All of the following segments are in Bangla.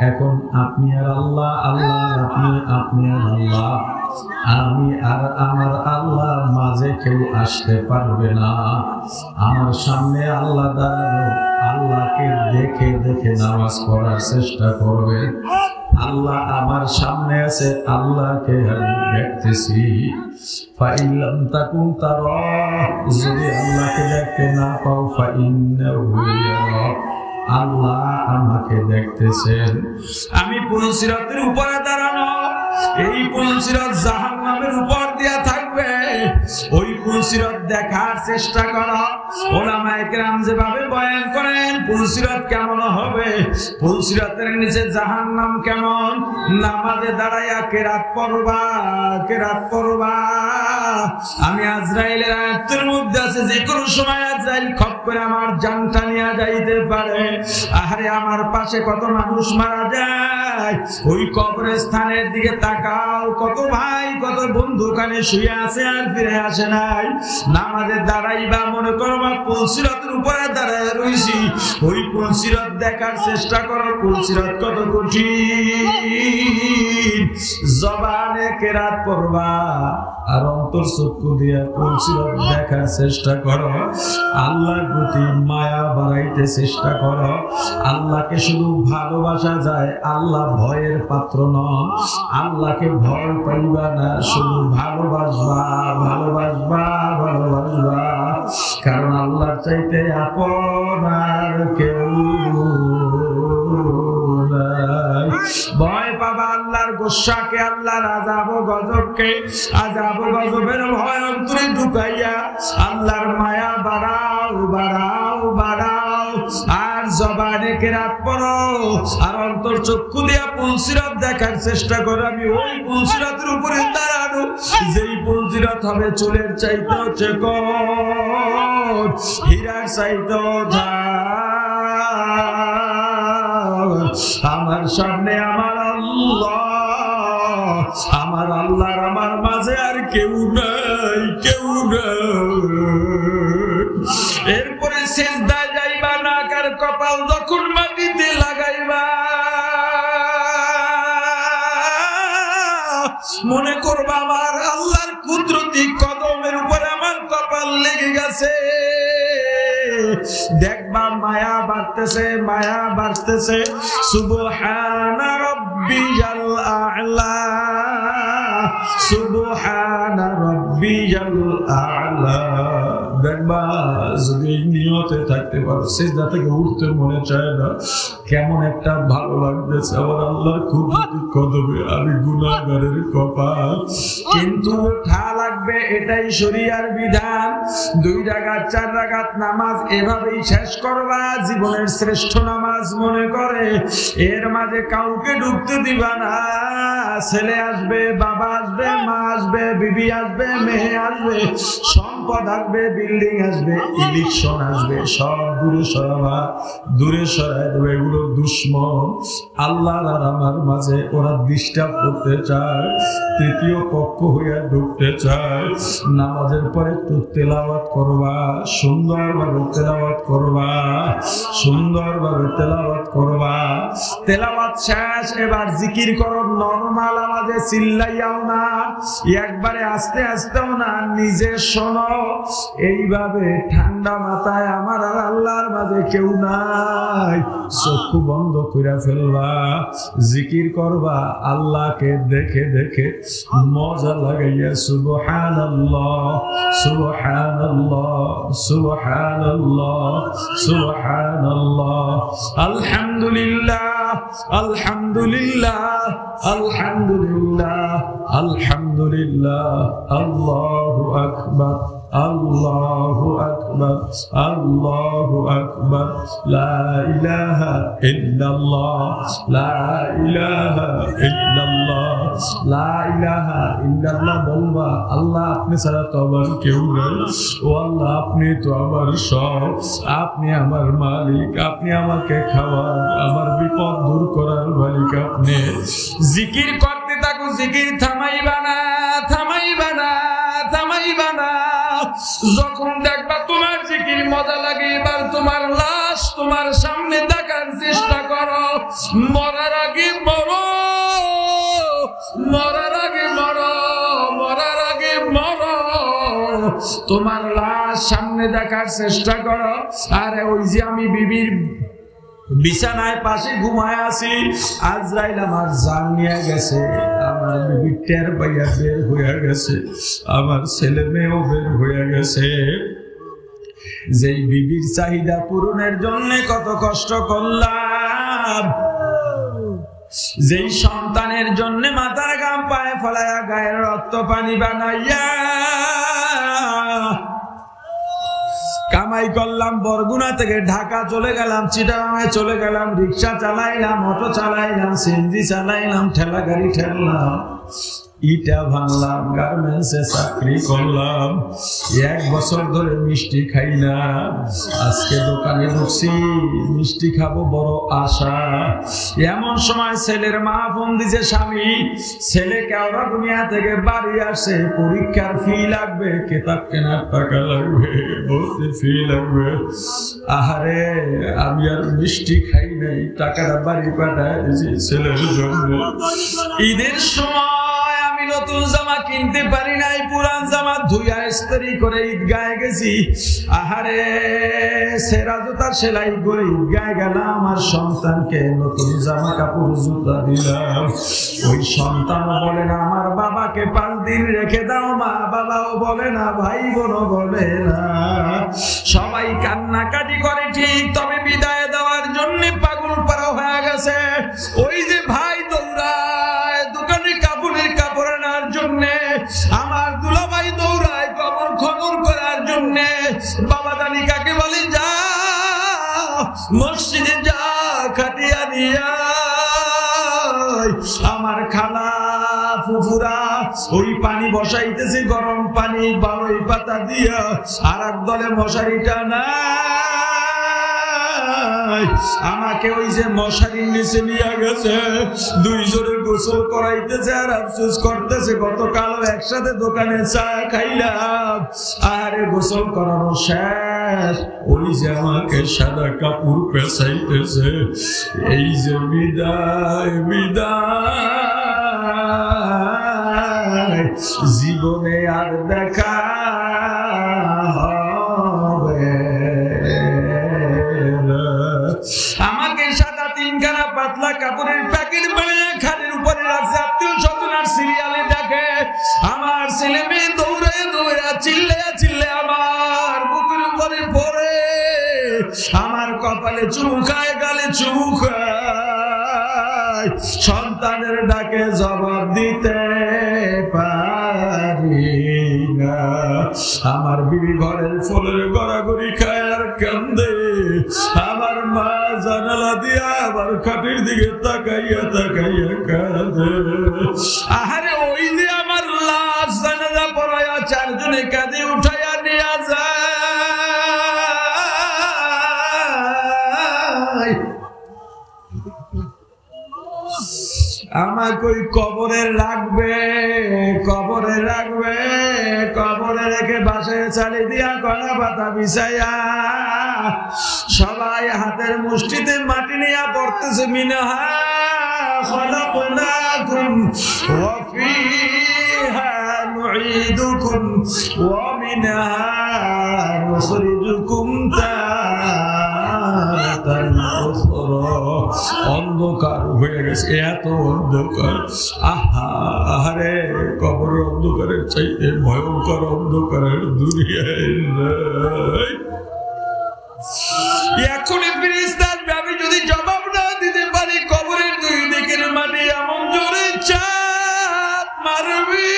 এখন আপনি আর আল্লাহ, আল্লাহ আপনি, আপনি আর আল্লাহ, আমি আর আমার আল্লাহ, মাঝে কেউ আসতে পারবে না। আমার সামনে আল্লাহ দাঁড়ানো, আল্লাহকে দেখে দেখে নামাজ পড়ার চেষ্টা করবে। আল্লাহ আমার সামনে আছে, আল্লাহকে আমি দেখতেছি। ফাইলাম তাকুম তারা, যদি আল্লাহকে দেখতে না পাও, ফাইন্নাহু ইয়ারাক, আল্লাহ আমাকে দেখতেছেন। আমি পুলসিরাতের উপরে দাঁড়ানো, এই পুলসিরাত জাহান্নামের উপর দিয়া থাকবে। ওই পুলসিরাত দেখার চেষ্টা করো। ওলামায়ে কেরাম যেভাবে বয়ান করেন পুলসিরাত কেমন হবে, পুলসিরাতের নিচে জাহান্নাম কেমন, নামাজে দাঁড়াইয়া কেরাত পড়বা, কেরাত পড়বা। আমি আজরাইলের আয়াতের মধ্যে আছে যে কোনো সময় আজরাইল খপ করে আমার জানটা নিয়ে যাইতে পারে। আরে আমার পাশে কত মানুষ মারা যায়, ওই কবরস্থানের দিকে তাকাও, কত ভাই কত বন্ধু কানে শুয়ে আছে আর ফিরে আসে নাই। নামাজে দাঁড়াইবা, মনে করবা পুলসিরাতের উপরে দাঁড়ায় রইছি, ওই পুলসিরাত দেখার চেষ্টা করো, পুলসিরাত কত কঠিন। জবানে কেরাত পড়বা আর অন্তর চক্ষু দিয়ে পুলসিরাত দেখার চেষ্টা করো। আল্লাহর প্রতি মায়া বাড়াইতে চেষ্টা করো। আল্লাহকে শুধু ভালোবাসা যায়, আল্লাহ ভয়ের পাত্র নন। আল্লাহকে ভয় পাইবা না, শুধু ভালোবাসবা, ভালোবাসবা, ভালোবাসবা। কারণ আল্লাহর চাইতে আপন আর কেউ নাই। ভয় পাবা আল্লাহর গোসাকে, আল্লাহর আযাব ও গজবকে। আযাব ও গজবের ভয় অন্তরে ঢুকাইয়া আল্লাহর মায়া বাড়াও, বাড়াও, বাড়াও। আর জবানে কেরাত পড়ো আর অন্তর চক্ষু দিয়া পুলসিরাত দেখার চেষ্টা করো। আমি ওই পুলসিরাতের উপরে দাঁড়ানো, যেই পুলসিরাত হবে চুলের চাইতে চিকন, হীরার চাইতে আমার সামনে আমার আল্লাহ, আমার আল্লাহর আমার মাঝে আর কেউ নাই, কেউ নাই। এরপরে সিজদায় যাইবা, নাকার কপাল যখন মাটিতে লাগাইবা, মনে করবা আমার আল্লাহর কুদরতি কদমের উপরে আমার কপাল লেগে গেছে। দেখবা মায়া বাড়তেছে, মায়া বাড়তেছে। সুবহানা রাব্বিয়াল আ'লা, সুবহানা রাব্বিয়াল আ'লা। দেখবা যদি নিয়তে থাকতে পারো, সিজদা থেকে উঠতে মনে চায় না, কেমন একটা ভালো লাগতেছে আমার আল্লাহর কুদরতি কদমে আমি গুনাহগারের কপাল। কিন্তু উঠা লাগবে, এটাই শরিয়ার বিধান। 2 রাকাত 4 রাকাত নামাজ এভাবেই শেষ করবা, জীবনের শ্রেষ্ঠ নামাজ মনে করে। এর মাঝে কাউকে ঢুকতে দিবা না। ছেলে আসবে, বাবা আসবে, মা আসবে, বিবি আসবে, মেয়ে আসবে, সম্পদ আসবে, বিল্ডিং আসবে, ইলেকশন আসবে, সব দূরে সরাবা, দূরে সরাই দেবে। এগুলো দুশ্মন। আল্লাহ আর আমার মাঝে ওরা ডিস্টার্ব করতে চায়, তৃতীয় পক্ষ হইয়া ঢুকতে চায়। নামাজের পরে একটু তেলাওয়াত করবা, সুন্দরভাবে তেলাওয়াত করবা, সুন্দরভাবে তেলাওয়াত করবা। তেলাওয়াত শেষ, এবার জিকির করো। নরমাল আওয়াজে চিল্লাইয়াও না, একবারে আস্তে আস্তেও না, নিজে শোনো। এইভাবে ঠান্ডা মাথায় আমার আর আল্লাহর মাঝে কেউ নাই, চক্ষু বন্ধ করে ফেলবা, জিকির করবা আল্লাহকে দেখে দেখে, মজা লাগাইয়া। সুবহানাল্লাহ, সুবহানাল্লাহ, সুবহানাল্লাহ, সুবহানাল্লাহ, আলহামদুলিল্লাহ, আলহামদুলিল্লাহ, আলহামদুলিল্লাহ, আলহামদুলিল্লাহ, আল্লাহু আকবার, আল্লাহু আকবার, আল্লাহু আকবার, লা ইলাহা ইল্লাল্লাহ, লা ইলাহা ইল্লাল্লাহ, লা ইলাহা ইল্লাল্লাহ বলবা। আল্লাহ আপনি ছাড়া তো আমার কেউ নেই। ও আল্লাহ আপনি তো আমার সব, আপনি আমার মালিক, আপনি আমাকে খাওয়ান, আমার বিপদ দূর করার মালিক আপনি। জিকির করতে থাকো, জিকির থামাইবা না, থামাইবা না, থামাইবা না। যখন দেখবা তোমার জিকির মজা লাগে, এবার তোমার লাশ তোমার সামনে দেখার চেষ্টা করো। মরার আগে তোমার লাশ সামনে দেখার চেষ্টা করো। আরে ওই যে আমি বিবির বিছানায় পাশে ঘুমায় আছি, আজরাইল আমার জান নিয়ে গেছে, আমার বিবি টের পাইয়া বের হয়ে গেছে, আমার ছেলে মেয়েও বের হয়ে গেছে। যেই বিবির চাহিদা পূরণের জন্য কত কষ্ট করলাম, যেই সন্তানের জন্য মাথার ঘাম পায়ে ফলাইয়া গায়ের রক্ত পানি বানাইয়া কামাই করলাম, বরগুনা থেকে ঢাকা চলে গেলাম, চিটাগাঙে চলে গেলাম, রিক্সা চালাইলাম, অটো চালাইলাম, সিএনজি চালাইলাম, ঠেলা গাড়ি ঠেললাম, ইটা ভাঙলাম, গার্মেন্টসে চাকরি করলাম, 1 বছর ধরে মিষ্টি খাই না। আজকে দোকানে ঢুকছি, মিষ্টি খাবো বড় আশা। এমন সময় ছেলের মা ফোন দিছে, স্বামী ছেলে কেওড়া দুনিয়া থেকে বাড়ি আসে, পরীক্ষার ফি লাগবে, কিতাব কেনার টাকা লাগবে, ভর্তি ফি লাগবে। আহারে আমি আর মিষ্টি খাই নাই, টাকাটা বাড়ি পাঠায় দিয়েছি ছেলের জন্য। ঈদের সময় আমি নতুন জামা কিনতে পারি নাই, পুরান জামা ধুইয়া ইস্ত্রি করে ঈদগাহে গেছি। আহারে সেরা জুতা সেলাই করে ঈদগাহে গেলাম, আমার সন্তানকে নতুন জামা কাপড় জুতা দিলাম। ওই সন্তান বলে না আমার বাবাকে 5 দিন রেখে দাও, মা বাবাও বলে না, ভাই বোনও বলে না, সবাই কান্নাকাটি করে ঠিক, তবে বিদায় দেওয়ার জন্য পাগল পারা হয়ে গেছে। ওই যে ভাই দৌড়ায় দোকানে কাপড়ের কাপড় আনার জন্য, আমার দুলাভাই দৌড়ায় কবর খনন করার জন্য। বাবা জানি কাকে বলে, যা মসজিদে যা খাটিয়া নিয়া। আমার খালা ফুফুরা ওই পানি বসাইতেছে, গরম পানি বালই পাতা দিয়া, আর এক দলে মশারিটা না, আমাকে ওই যে মশারির নিচে নিয়ে গেছে, 2 জোরে গোসল করাইতেছে, আর আফসোস করতেছে গতকাল একসাথে দোকানে চা খাইলাম, আরে গোসল করানো শেষ, ওই যে আমাকে সাদা কাপড় পেছাইতেছে, এই যে বিদায় বিদায়, জীবনে আর দেখা আমাকে সাদা 3খানা পাতলা কাপড়ের প্যাকেট বানিয়ে খাটের উপরে রাখছে, আত্মীয় স্বজন আর সিরিয়ালে দেখে। আমার ছেলে মেয়ে দৌড়ে দৌড়ে চিল্লে চিল্লে আমার বুকের উপরে পড়ে, আমার কপালে চুমুকায়, গালে চুমুকায়, সন্তানের ডাকে জবাব দিতে পারি না। আমার বিবি ঘরের ফলের গড়াগড়ি খায় আর কান্দে, আমার মা জানালা দিয়া আমার খাটের দিকে তাকাইয়া তাকাইয়া কাঁদে। আহারে ওই যে আমার লাশ জানাজা পড়াইয়া 4 জনে কাঁধে উঠাইয়া নিয়ে যায়, আমাকে ওই কবরে রাখবে, কবরে রাখবে, কবরে রেখে বাসায় চালি দিয়া কলা পাতা বিছাইয়া, সবাই হাতের মুষ্টিতে মাটি নিয়ে পড়তেছে, মিনহা খলাকনাকুম ওয়া ফিহা নুঈদুকুম ওয়া মিনহা নুখরিজুকুম তারাতান উখরা। অন্ধকার হয়ে গেছে, এত অন্ধকার, আহারে কবর অন্ধকারের চাইতে ভয়ঙ্কর অন্ধকারের দুনিয়ায় নাই। এখনই ফেরেশতার আমি যদি জবাব না দিতে পারি, কবরের 2 দিকের মাটি এমন জোরে চাপ মারবি,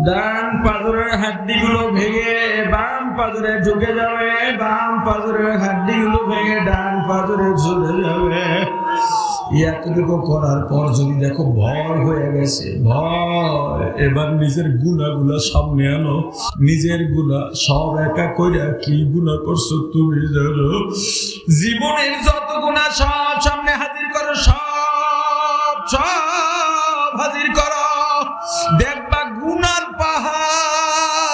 ডান পাজরের হাড্ডিগুলো ভেঙে বাম পাজরে ঢুকে যাবে, বাম পাজরের হাড্ডিগুলো ভেঙে ডান পাজরে চলে যাবে। এতটুকু করার পর যদি দেখো ভয় হয়ে গেছে, ভয়, এবার নিজের গুনাহগুলো সামনে আনো, নিজের গুনাহ সব একা কইরা কি গুনাহ করছো তুমি জানো। জীবনের যত গুনাহ সব সামনে হাজির করো, সব সব হাজির করো, দেখবা গুনার পাহাড়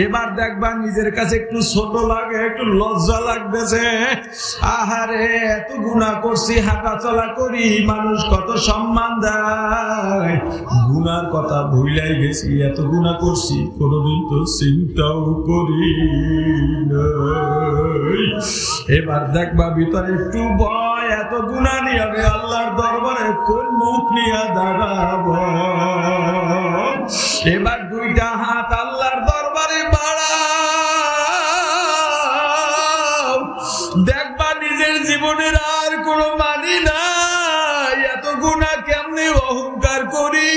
এবার দেখবা নিজের কাছে একটু ছোট লাগে, একটু লজ্জা লাগতেছে। আহারে এত গুনাহ করছি, হাঁটা চলা করি, মানুষ কত সম্মান দেয়, গুনার কথা ভুলাই গেছি। এত গুনাহ করছি, কোনদিন তো চিন্তাও করি নাই। এবার দেখবা ভিতরে একটু ভয়, এত গুনাহ নিয়ে আমি আল্লাহর দরবারে কোন মুখ নিয়ে দাঁড়াবো। এবার দুইটা হাত আল্লাহর দরবারে বাড়াও, দেখবা নিজের জীবনের আর কোনো মানি নাই। এত গুনাহ কেমনে অহংকার করি,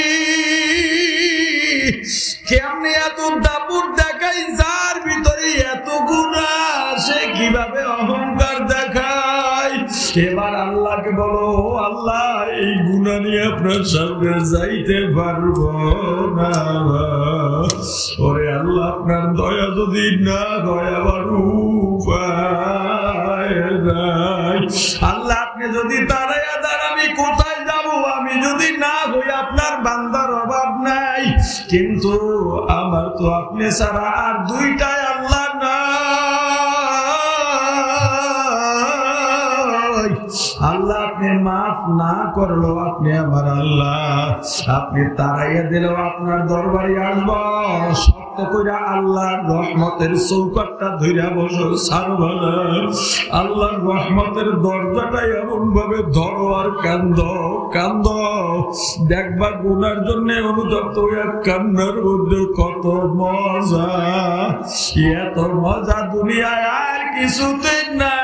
কেমনে এত দাপুর দেখাই, যার ভিতরে এত গুনাহ সে কিভাবে অহংকার দেখায়। এবার আল্লাহকে বলো, আল্লাহ এই গুনাহ নিয়ে আপনার সামনে যাইতে পারবো না। ওরে আল্লাহ, আপনার দয়া যদি না হয় আমার উপায় নাই। আল্লাহ আপনি যদি তাড়াইয়া দেন আমি কোথায় যাব? আমি যদি না হই আপনার বান্দার অভাব নাই, কিন্তু আমার তো আপনি ছাড়া আর দুইটাই আল্লাহ না। আল্লাহ আপনি মাফ না করলো, আপনি আমার আল্লাহ, আপনি তাড়াইয়া দিলেও আপনার দরবারে আসবো। শক্ত কইরা আল্লাহর রহমতের চৌকাটটা ধইরা বসো, ছাড়বা না। আল্লাহর রহমতের দরজাটা এমন ভাবে ধরো আর কান্দ কান্দ, দেখবা গুনার জন্য অনুতপ্ত হইয়া কান্নার মধ্যে কত মজা। এত মজা দুনিয়ায় আর কিছুতে না।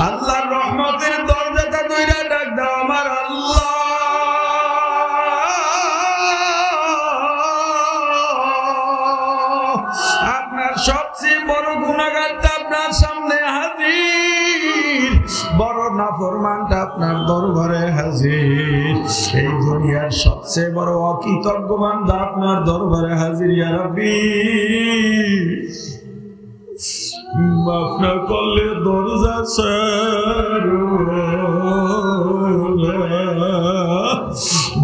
আল্লাহর রহমতের দরজাটা ধইরা ডাক দাও, আমার আল্লাহ। আপনার সবচেয়ে বড় গুনাহগারটা আপনার সামনে হাজির, বড় নাফরমানটা আপনার দরবারে হাজির। এই দুনিয়ার সবচেয়ে বড় অকৃতজ্ঞ বান্দা আপনার দরবারে হাজির। ইয়া রাব্বি, মাফ না করলে দরজা ছাড়ো,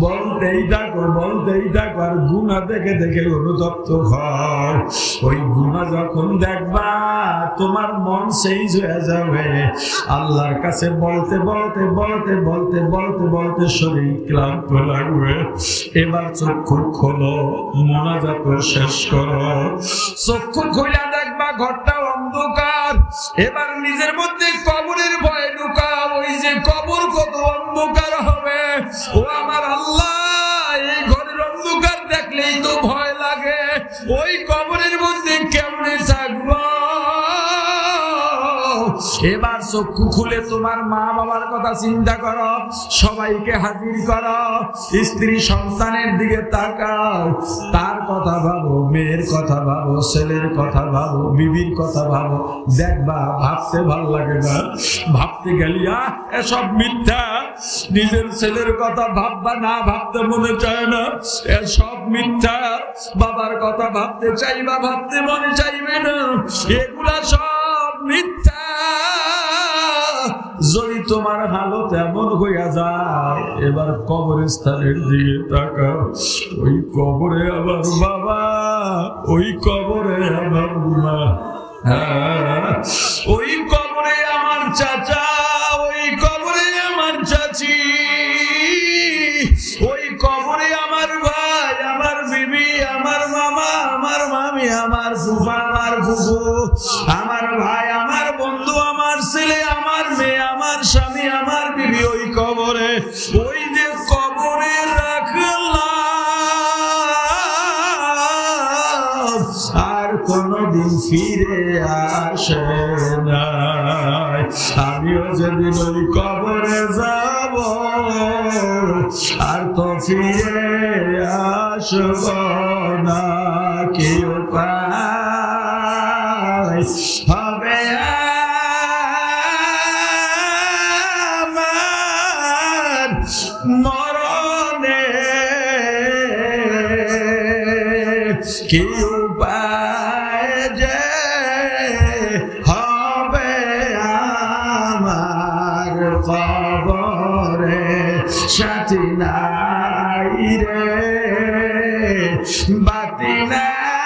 বলতেই থাকো আর গুনাহ দেখে দেখে অনুতপ্ত হও। ওই গুনাহ যখন দেখবা তোমার মন চেঞ্জ হয়ে যাবে। আল্লাহর কাছে বলতে বলতে বলতে বলতে বলতে বলতে শরীর ক্লান্ত লাগবে। এবার চক্ষু খোলো, মোনাজাত শেষ করো। চক্ষু খুলে দেখবা ঘরটা অন্ধকার। এবার নিজের মধ্যে কবরের ভয়ে ঢুকাও, ওই যে কবর কত অন্ধকার হবে। ও আমার আল্লাহ, এই ঘরের অন্ধকার দেখলেই তো ভয় লাগে। ওই কবরের মধ্যে কেমনে থাকবো? এবার চক্ষু খুলে তোমার মা বাবার কথা চিন্তা করো, সবাইকে হাজির করো, স্ত্রী সন্তানের দিকে তাকাও, তার কথা ভাবো, মেয়ের কথা ভাবো, ছেলের কথা ভাবো, বিবির কথা ভাবো। দেখবা ভাবতে ভালো লাগে না, ভাবতে গেলিয়া এসব মিথ্যা। নিজের ছেলের কথা ভাববা না, ভাবতে মনে চায় না, এসব মিথ্যা। বাবার কথা ভাবতে চাইবা, ভাবতে মনে চাইবে না, এগুলা সব মিথ্যা। যদি তোমার হালত এমন হইয়া যায়, এবার কবরস্থানের দিকে তাকাও। ওই কবরে আমার বাবা, ওই কবরে আমার মা, ওই কবরে আমার চাচা, ওই কবরে আমার চাচি, ওই কবরে আমার ভাই, আমার বিবি, আমার মামা, আমার মামি, আমার ফুফা, আমার ফুফু, আমার ভাই, আমার বন্ধু, আমার ছেলে, আমার মেয়ে, আমার স্বামী, আমার বিবি ওই কবরে। ওই যে কবরে রাখলাম, আর কোনদিন ফিরে আসে না। আমিও যেদিন ওই কবরে যাব, আর তো ফিরে আসব না। কি উপায় হবে আমার মরণে? কি উপায় যে হবে আমার কবরে? সাথী নাই রে, বাতি নাই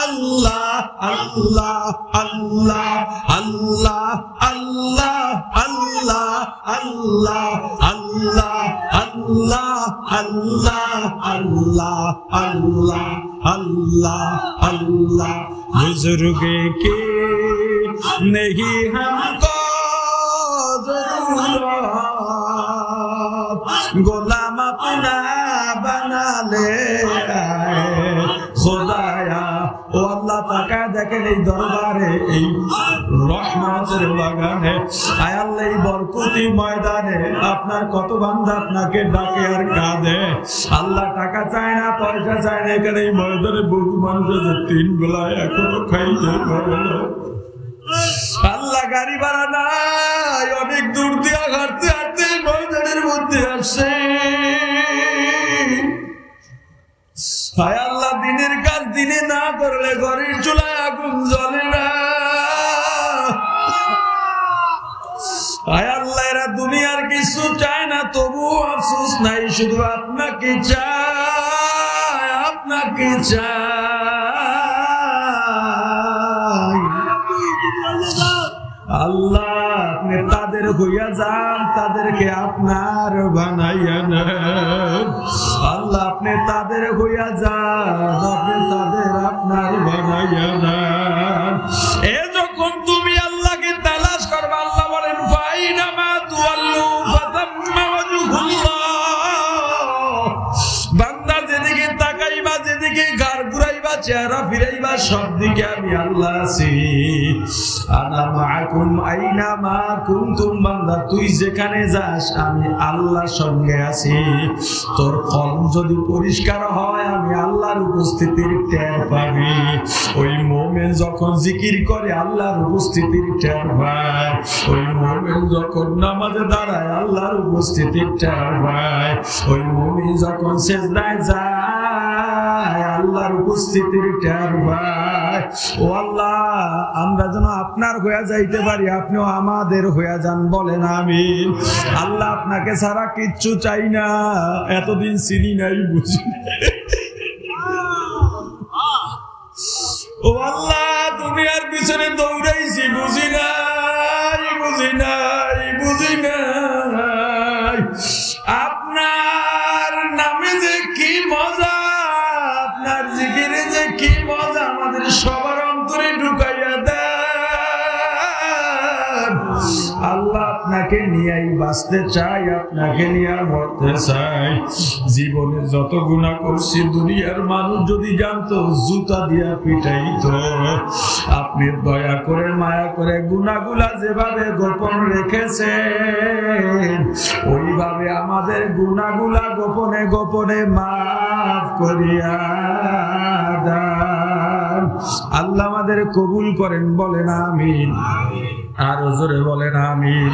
আল্লাহ আল্লাহ আল্লাহ আল্লাহ আল্লাহ আল্লাহ আল্লাহ আল্লাহ আল্লাহ আল্লাহ আল্লাহ আল্লাহ अल्लाह अल्लाह बुजुर्ग के नहीं हमको जरूरत गुलाम अपना बना ले खुदाया ও আল্লাহ তাকায় দেখেন এই দরবারে এই রহমতের বাগানে আয় আল্লাহ এই বরকতি ময়দানে আপনার কত বান্দা আপনাকে ডাকে আর কাঁদে আল্লাহ টাকা চায় না পয়সা চায় না এখানে এই ময়দানে বহু মানুষ আছে 3 বেলা এখনো খাইতে পারে না আল্লাহ গাড়ি ভাড়া নাই অনেক দূর দিয়ে হাঁটতে হাঁটতে ময়দানের মধ্যে আসে হায় আল্লাহ দিনের কাজ দিনে না করলে ঘরের চুলায় আগুন জ্বলে না হায় আল্লাহ এরা দুনিয়ার কিছু চায় না তবুও আফসোস নাই শুধু আপনাকে চায় আপনাকে চায় আল্লাহ আপনি তাদের হইয়া যান তাদেরকে আপনার বানাইয়া নেন আল্লাহ আপনি তাদের হইয়া যান আপনি তাদের আপনার বানাইয়া নেন এ যখন তুমি আল্লাহকে তালাশ করবে আল্লাহ বলেন ফাইনামা তুআল্লু ফাতাম্মা ওয়াজহুল্লাহ বান্দা যেদিকে তাকাইবা যেদিকে ঘাড় ঘুরাইবা চেহারা ফিরাইবা সব দিকে আমি আল্লাহ আছি আনা মাআকুম আইনা মা কুনতুম বান্দা তুই যেখানে যাস আমি আল্লাহর সঙ্গে আছি তোর কলম যদি পরিষ্কার হয় আমি আল্লাহর উপস্থিতির টের পাবি ওই মুমিন যখন জিকির করে আল্লাহর উপস্থিতির টের পায় ওই মুমিন যখন নামাজে দাঁড়ায় আল্লাহর উপস্থিতির টের পায় ওই মুমিন যখন সিজদায় যায় আল্লাহর উপস্থিতির টের পায় ও আল্লাহ আমরা যেন আপনার হয়ে যাইতে পারি আপনিও আমাদের হয়ে যান বলেন আমিন আল্লাহ আপনাকে ছাড়া কিচ্ছু চাই না এতদিন চিনি নাই বুঝি ও আল্লাহ দুনিয়ার পিছনে দৌড়াইছি বুঝি নাই বুঝি নাই বুঝি নাই আপনার নামে যে কি মজা আপনার জিকিরে যে কি মজা আমাদের সবার অন্তরে ঢুকাইয়া দেন আল্লাহ আপনাকে নিয়েই বাঁচতে চাই আপনাকে নিয়ে মরতে চাই জীবনে যত গুনাহ করছি দুনিয়ার মানুষ যদি জানতো জুতা দিয়া পিটাইতো আপনি দয়া করে মায়া করে গুনাহগুলা যেভাবে গোপন রেখেছেন ওইভাবে আমাদের গুনাহগুলা গোপনে গোপনে মাফ করিয়া দেন আল্লাহ আমাদের কবুল করেন বলেন আমিন আর জোরে বলেন আমিন।